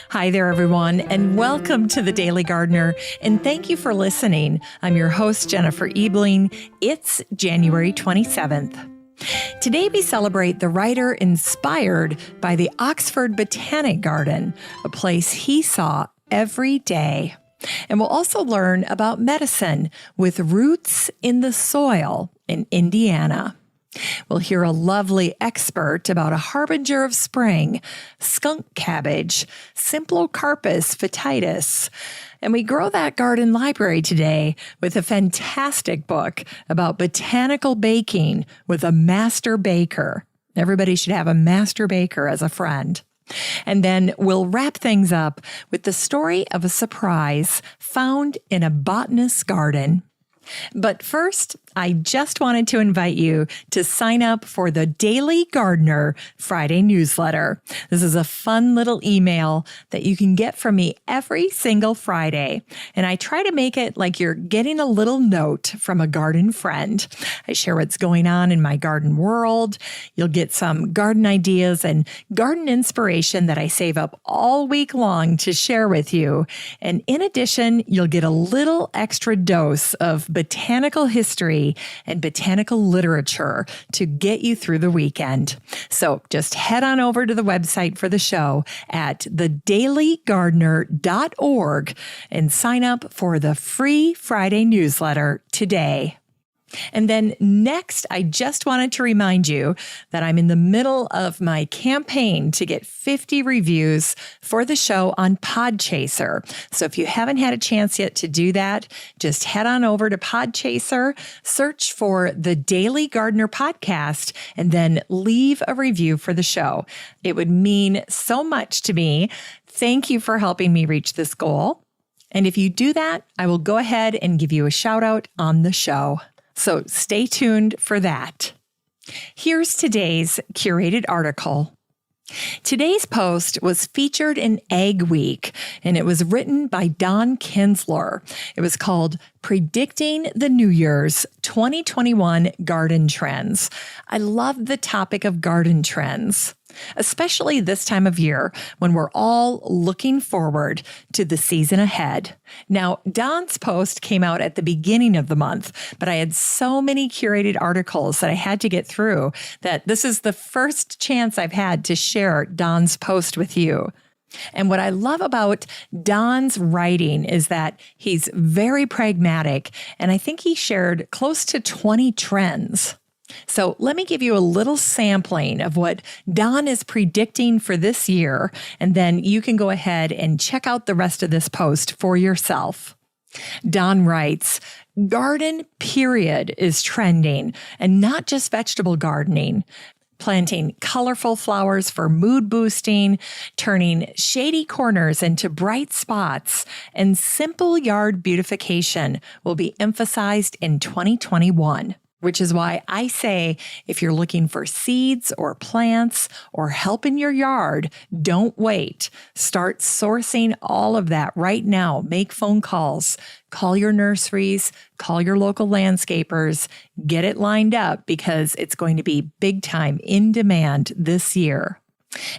Hi there, everyone, and welcome to The Daily Gardener, and thank you for listening. I'm your host, Jennifer Ebling. It's January 27th. Today we celebrate the writer inspired by the Oxford Botanic Garden, a place he saw every day. And we'll also learn about medicine with roots in the soil in Indiana. We'll hear a lovely expert about a harbinger of spring, skunk cabbage, Symplocarpus foetidus. And we grow that garden library today with a fantastic book about botanical baking with a master baker. Everybody should have a master baker as a friend. And then we'll wrap things up with the story of a surprise found in a botanist's garden. But first, I just wanted to invite you to sign up for the Daily Gardener Friday newsletter. This is a fun little email that you can get from me every single Friday. And I try to make it like you're getting a little note from a garden friend. I share what's going on in my garden world. You'll get some garden ideas and garden inspiration that I save up all week long to share with you. And in addition, you'll get a little extra dose of botanical history and botanical literature to get you through the weekend. So just head on over to the website for the show at thedailygardener.org and sign up for the free Friday newsletter today. And then next, I just wanted to remind you that I'm in the middle of my campaign to get 50 reviews for the show on Podchaser. So if you haven't had a chance yet to do that, just head on over to Podchaser, search for the Daily Gardener podcast, and then leave a review for the show. It would mean so much to me. Thank you for helping me reach this goal. And if you do that, I will go ahead and give you a shout out on the show. So stay tuned for that. Here's today's curated article. Today's post was featured in Egg Week, and it was written by Don Kinsler. It was called Predicting the New Year's 2021 Garden Trends. I love the topic of garden trends, especially this time of year when we're all looking forward to the season ahead. Now, Don's post came out at the beginning of the month, but I had so many curated articles that I had to get through that this is the first chance I've had to share Don's post with you. And what I love about Don's writing is that he's very pragmatic, and I think he shared close to 20 trends. So let me give you a little sampling of what Don is predicting for this year, and then you can go ahead and check out the rest of this post for yourself. Don writes, garden period is trending, and not just vegetable gardening. Planting colorful flowers for mood boosting, turning shady corners into bright spots, and simple yard beautification will be emphasized in 2021. Which is why I say if you're looking for seeds or plants or help in your yard, don't wait. Start sourcing all of that right now. Make phone calls, call your nurseries, call your local landscapers, get it lined up because it's going to be big time in demand this year.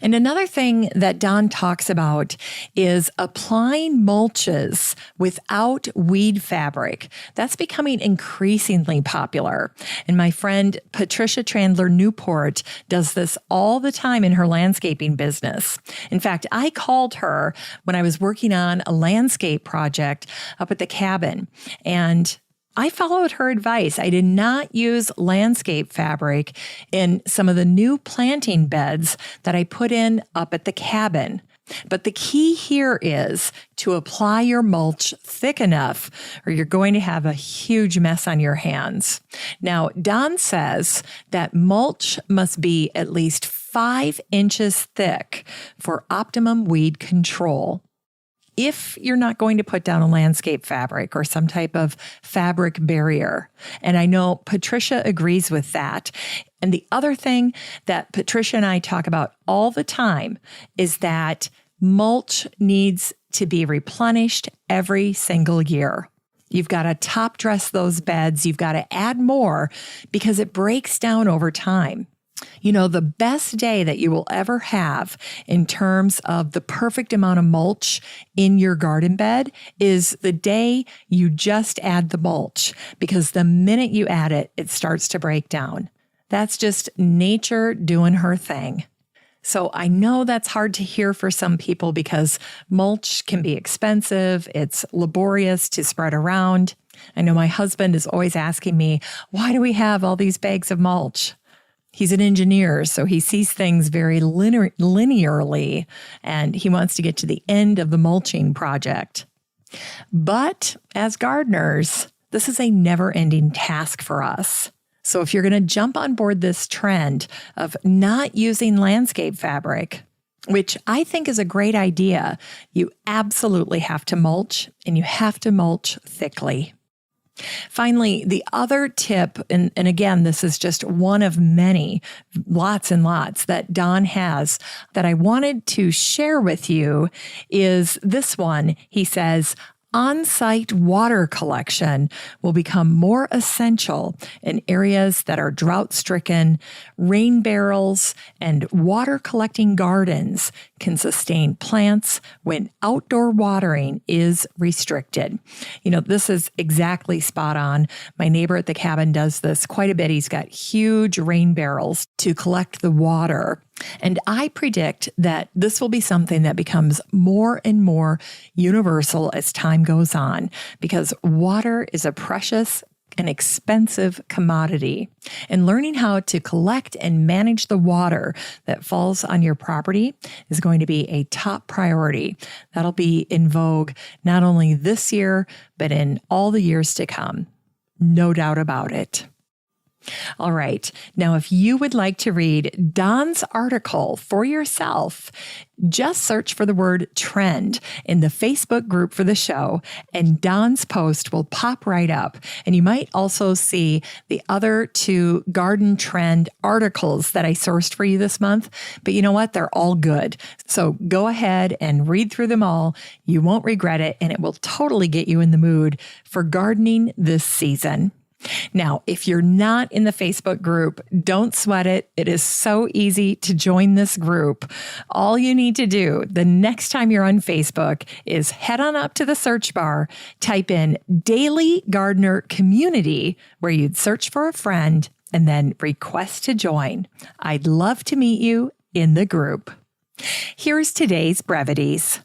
And another thing that Don talks about is applying mulches without weed fabric. That's becoming increasingly popular. And my friend Patricia Chandler Newport does this all the time in her landscaping business. In fact, I called her when I was working on a landscape project up at the cabin, and I followed her advice. I did not use landscape fabric in some of the new planting beds that I put in up at the cabin. But the key here is to apply your mulch thick enough or you're going to have a huge mess on your hands. Now, Don says that mulch must be at least 5 inches thick for optimum weed control. If you're not going to put down a landscape fabric or some type of fabric barrier. And I know Patricia agrees with that. And the other thing that Patricia and I talk about all the time is that mulch needs to be replenished every single year. You've got to top dress those beds. You've got to add more because it breaks down over time. The best day that you will ever have in terms of the perfect amount of mulch in your garden bed is the day you just add the mulch, because the minute you add it, it starts to break down. That's just nature doing her thing. So I know that's hard to hear for some people because mulch can be expensive. It's laborious to spread around. I know my husband is always asking me, why do we have all these bags of mulch? He's an engineer, so he sees things very linearly, and he wants to get to the end of the mulching project. But as gardeners, this is a never-ending task for us. So if you're going to jump on board this trend of not using landscape fabric, which I think is a great idea, you absolutely have to mulch, and you have to mulch thickly. Finally, the other tip, and again, this is just one of many, lots and lots that Don has that I wanted to share with you, is this one. He says, on-site water collection will become more essential in areas that are drought-stricken. Rain barrels and water-collecting gardens can sustain plants when outdoor watering is restricted. This is exactly spot on. My neighbor at the cabin does this quite a bit. He's got huge rain barrels to collect the water. And I predict that this will be something that becomes more and more universal as time goes on, because water is a precious and expensive commodity. And learning how to collect and manage the water that falls on your property is going to be a top priority. That'll be in vogue not only this year, but in all the years to come. No doubt about it. All right. Now, if you would like to read Don's article for yourself, just search for the word trend in the Facebook group for the show, and Don's post will pop right up. And you might also see the other 2 garden trend articles that I sourced for you this month. But you know what? They're all good. So go ahead and read through them all. You won't regret it, and it will totally get you in the mood for gardening this season. Now, if you're not in the Facebook group, don't sweat it. It is so easy to join this group. All you need to do the next time you're on Facebook is head on up to the search bar, type in Daily Gardener Community, where you'd search for a friend, and then request to join. I'd love to meet you in the group. Here's today's brevities.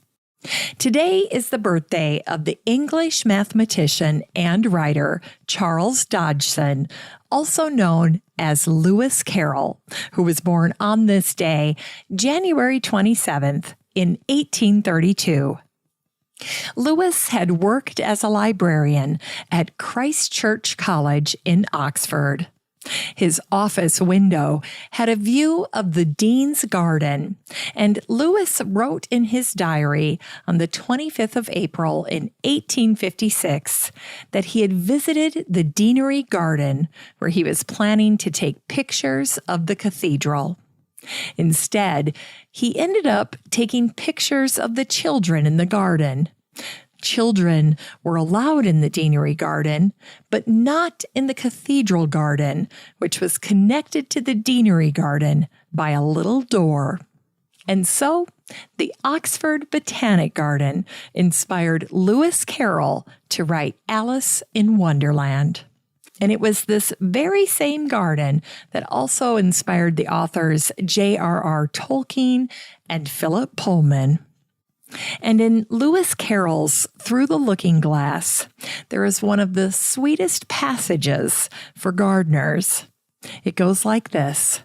Today is the birthday of the English mathematician and writer Charles Dodgson, also known as Lewis Carroll, who was born on this day, January 27th, in 1832. Lewis had worked as a librarian at Christ Church College in Oxford. His office window had a view of the Dean's Garden, and Lewis wrote in his diary on the 25th of April in 1856 that he had visited the Deanery Garden, where he was planning to take pictures of the cathedral. Instead, he ended up taking pictures of the children in the garden. Children were allowed in the Deanery Garden, but not in the Cathedral Garden, which was connected to the Deanery Garden by a little door. And so, the Oxford Botanic Garden inspired Lewis Carroll to write Alice in Wonderland. And it was this very same garden that also inspired the authors J.R.R. Tolkien and Philip Pullman. And in Lewis Carroll's Through the Looking Glass, there is one of the sweetest passages for gardeners. It goes like this.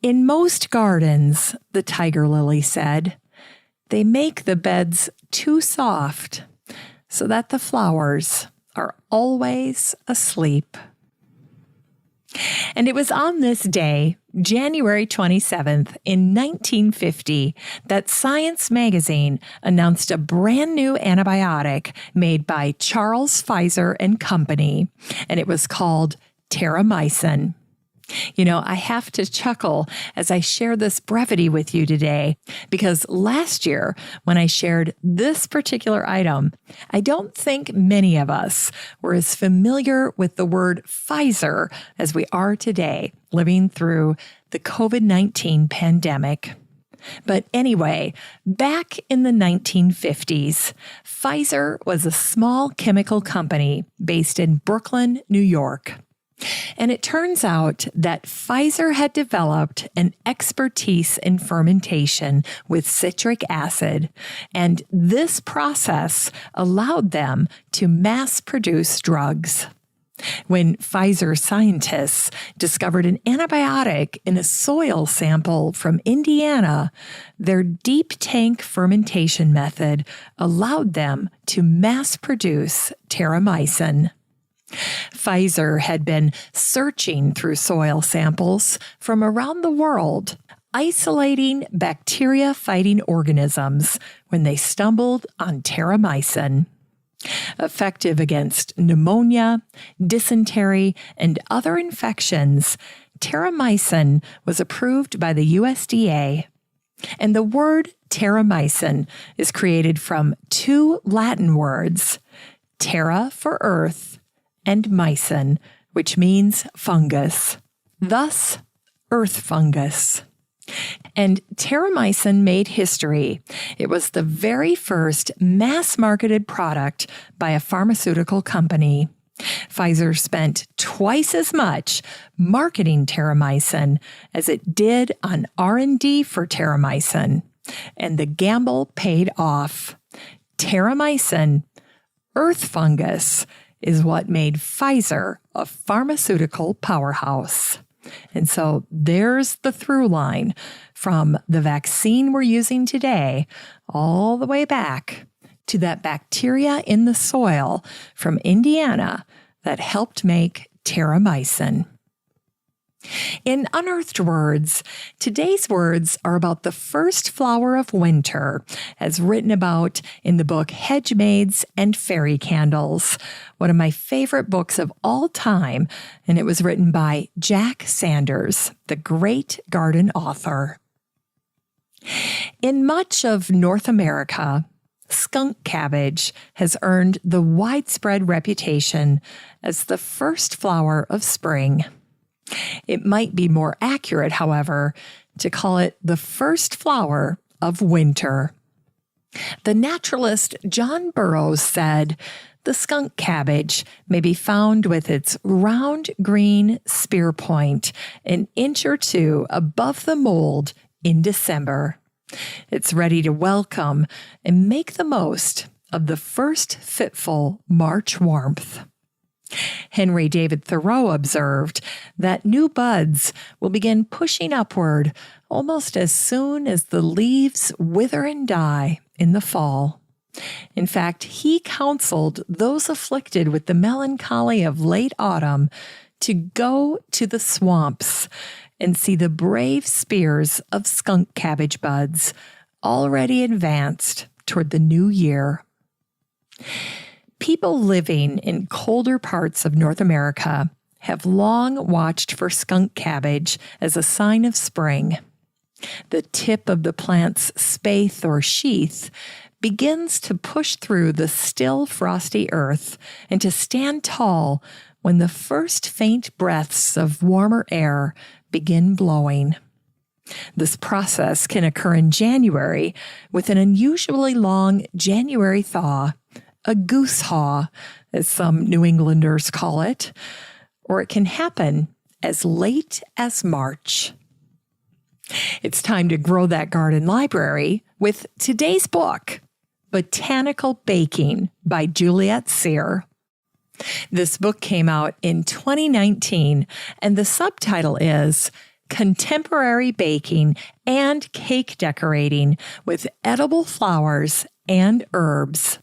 In most gardens, the tiger lily said, they make the beds too soft so that the flowers are always asleep. And it was on this day, January 27th, in 1950, that Science magazine announced a brand new antibiotic made by Charles Pfizer and Company, and it was called Terramycin. I have to chuckle as I share this brevity with you today because last year when I shared this particular item, I don't think many of us were as familiar with the word Pfizer as we are today, living through the COVID-19 pandemic. But anyway, back in the 1950s, Pfizer was a small chemical company based in Brooklyn, New York. And it turns out that Pfizer had developed an expertise in fermentation with citric acid, and this process allowed them to mass produce drugs. When Pfizer scientists discovered an antibiotic in a soil sample from Indiana, their deep tank fermentation method allowed them to mass produce Terramycin. Pfizer had been searching through soil samples from around the world, isolating bacteria-fighting organisms when they stumbled on Terramycin. Effective against pneumonia, dysentery, and other infections, Terramycin was approved by the USDA. And the word Terramycin is created from two Latin words, terra for earth, and mycin, which means fungus. Thus, earth fungus. And Terramycin made history. It was the very first mass-marketed product by a pharmaceutical company. Pfizer spent twice as much marketing Terramycin as it did on R&D for Terramycin. And the gamble paid off. Terramycin, earth fungus, is what made Pfizer a pharmaceutical powerhouse. And so there's the through line from the vaccine we're using today all the way back to that bacteria in the soil from Indiana that helped make Terramycin. In Unearthed Words, today's words are about the first flower of winter, as written about in the book Hedge Maids and Fairy Candles, one of my favorite books of all time, and it was written by Jack Sanders, the great garden author. In much of North America, skunk cabbage has earned the widespread reputation as the first flower of spring. It might be more accurate, however, to call it the first flower of winter. The naturalist John Burroughs said, "The skunk cabbage may be found with its round green spear point an inch or two above the mold in December. It's ready to welcome and make the most of the first fitful March warmth." Henry David Thoreau observed that new buds will begin pushing upward almost as soon as the leaves wither and die in the fall. In fact, he counseled those afflicted with the melancholy of late autumn to go to the swamps and see the brave spears of skunk cabbage buds already advanced toward the new year. People living in colder parts of North America have long watched for skunk cabbage as a sign of spring. The tip of the plant's spathe or sheath begins to push through the still frosty earth and to stand tall when the first faint breaths of warmer air begin blowing. This process can occur in January with an unusually long January thaw, a goose haw, as some New Englanders call it, or it can happen as late as March. It's time to grow that garden library with today's book, Botanical Baking by Juliet Sear. This book came out in 2019, and the subtitle is Contemporary Baking and Cake Decorating with Edible Flowers and Herbs.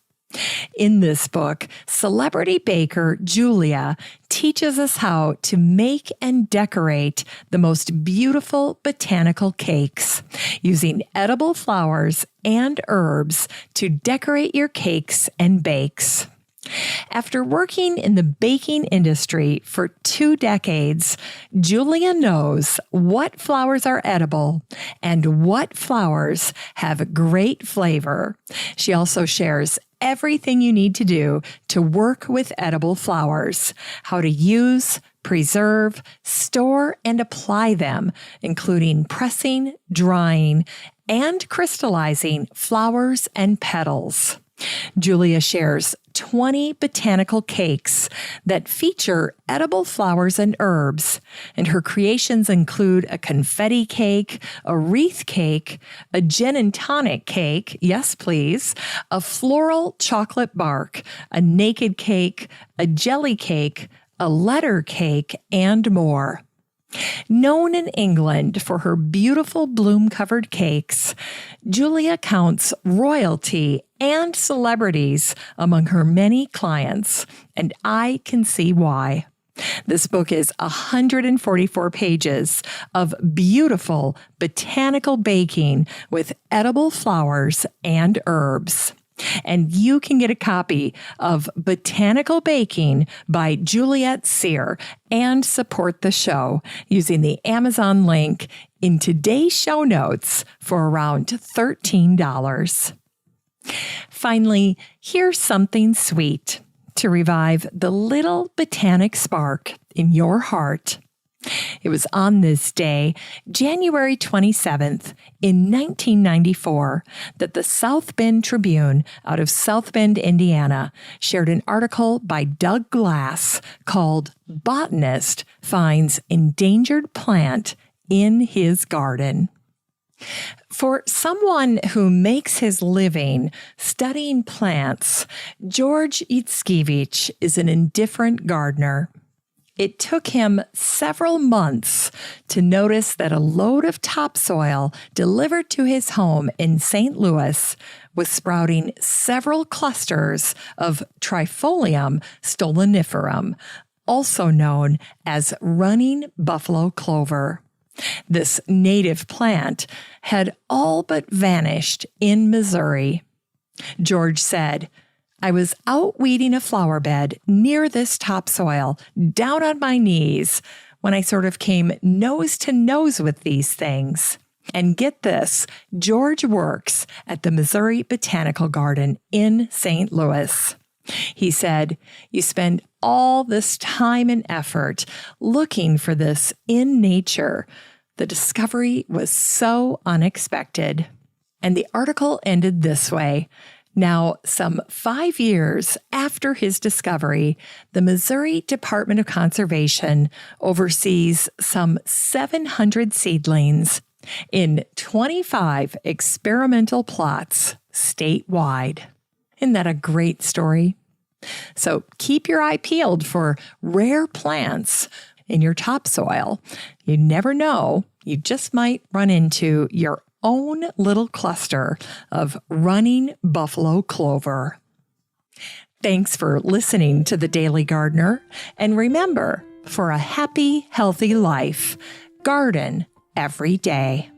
In this book, celebrity baker Julia teaches us how to make and decorate the most beautiful botanical cakes, using edible flowers and herbs to decorate your cakes and bakes. After working in the baking industry for 2 decades, Julia knows what flowers are edible and what flowers have great flavor. She also shares everything you need to do to work with edible flowers, how to use, preserve, store, and apply them, including pressing, drying, and crystallizing flowers and petals. Julia shares 20 botanical cakes that feature edible flowers and herbs, and her creations include a confetti cake, a wreath cake, a gin and tonic cake, yes please, a floral chocolate bark, a naked cake, a jelly cake, a letter cake, and more. Known in England for her beautiful bloom-covered cakes, Julia counts royalty and celebrities among her many clients, and I can see why. This book is 144 pages of beautiful botanical baking with edible flowers and herbs. And you can get a copy of Botanical Baking by Juliet Sear and support the show using the Amazon link in today's show notes for around $13. Finally, here's something sweet to revive the little botanic spark in your heart. It was on this day, January 27th, in 1994, that the South Bend Tribune out of South Bend, Indiana, shared an article by Doug Glass called "Botanist Finds Endangered Plant in His Garden." For someone who makes his living studying plants, George Itskiewicz is an indifferent gardener. It took him several months to notice that a load of topsoil delivered to his home in St. Louis was sprouting several clusters of Trifolium stoloniferum, also known as running buffalo clover. This native plant had all but vanished in Missouri. George said, "I was out weeding a flower bed near this topsoil, down on my knees, when I sort of came nose to nose with these things." And get this, George works at the Missouri Botanical Garden in St. Louis. He said, "You spend all this time and effort looking for this in nature. The discovery was so unexpected." And the article ended this way. Now, some 5 years after his discovery, the Missouri Department of Conservation oversees some 700 seedlings in 25 experimental plots statewide. Isn't that a great story? So keep your eye peeled for rare plants in your topsoil. You never know, you just might run into your own little cluster of running buffalo clover. Thanks for listening to The Daily Gardener. And remember, for a happy, healthy life, garden every day.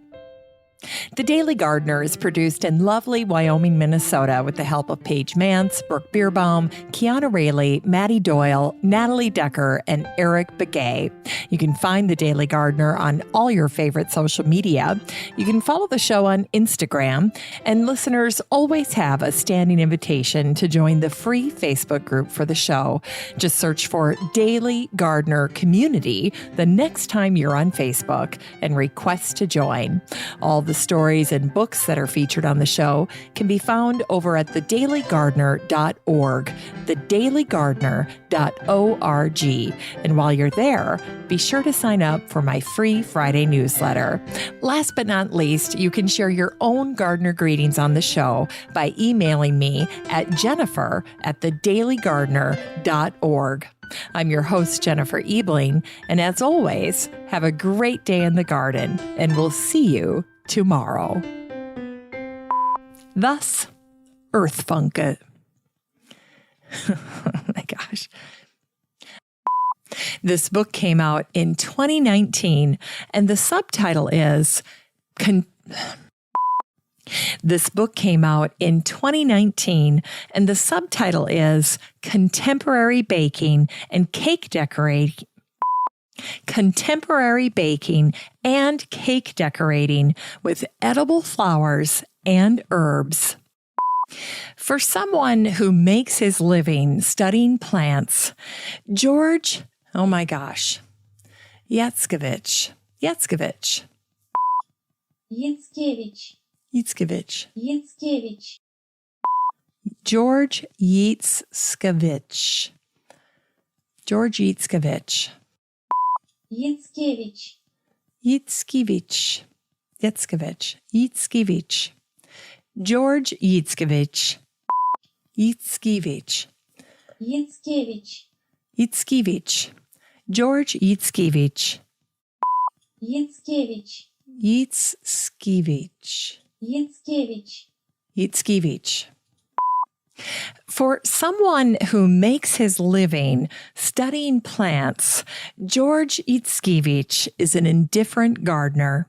The Daily Gardener is produced in lovely Wyoming, Minnesota with the help of Paige Mance, Brooke Bierbaum, Kiana Rayleigh, Maddie Doyle, Natalie Decker, and Eric Begay. You can find The Daily Gardener on all your favorite social media. You can follow the show on Instagram, and listeners always have a standing invitation to join the free Facebook group for the show. Just search for Daily Gardener Community the next time you're on Facebook and request to join. All the stories and books that are featured on the show can be found over at thedailygardener.org, thedailygardener.org. And while you're there, be sure to sign up for my free Friday newsletter. Last but not least, you can share your own gardener greetings on the show by emailing me at jennifer@thedailygardener.org. I'm your host, Jennifer Ebling, and as always, have a great day in the garden, and we'll see you tomorrow. Thus, Earth Funke. Oh my gosh. This book came out in 2019, and the subtitle is This book came out in 2019, and the subtitle is Contemporary Baking and Cake Decorating. Contemporary Baking and Cake Decorating with Edible Flowers and Herbs. For someone who makes his living studying plants, George, oh my gosh, Yatskovich. Yatskovich. George Yatskovich. George Yatskovich. Yatskovich. George Yatskovich. George Yatskovich. Yatskovich. For someone who makes his living studying plants, George Yatskovich is an indifferent gardener.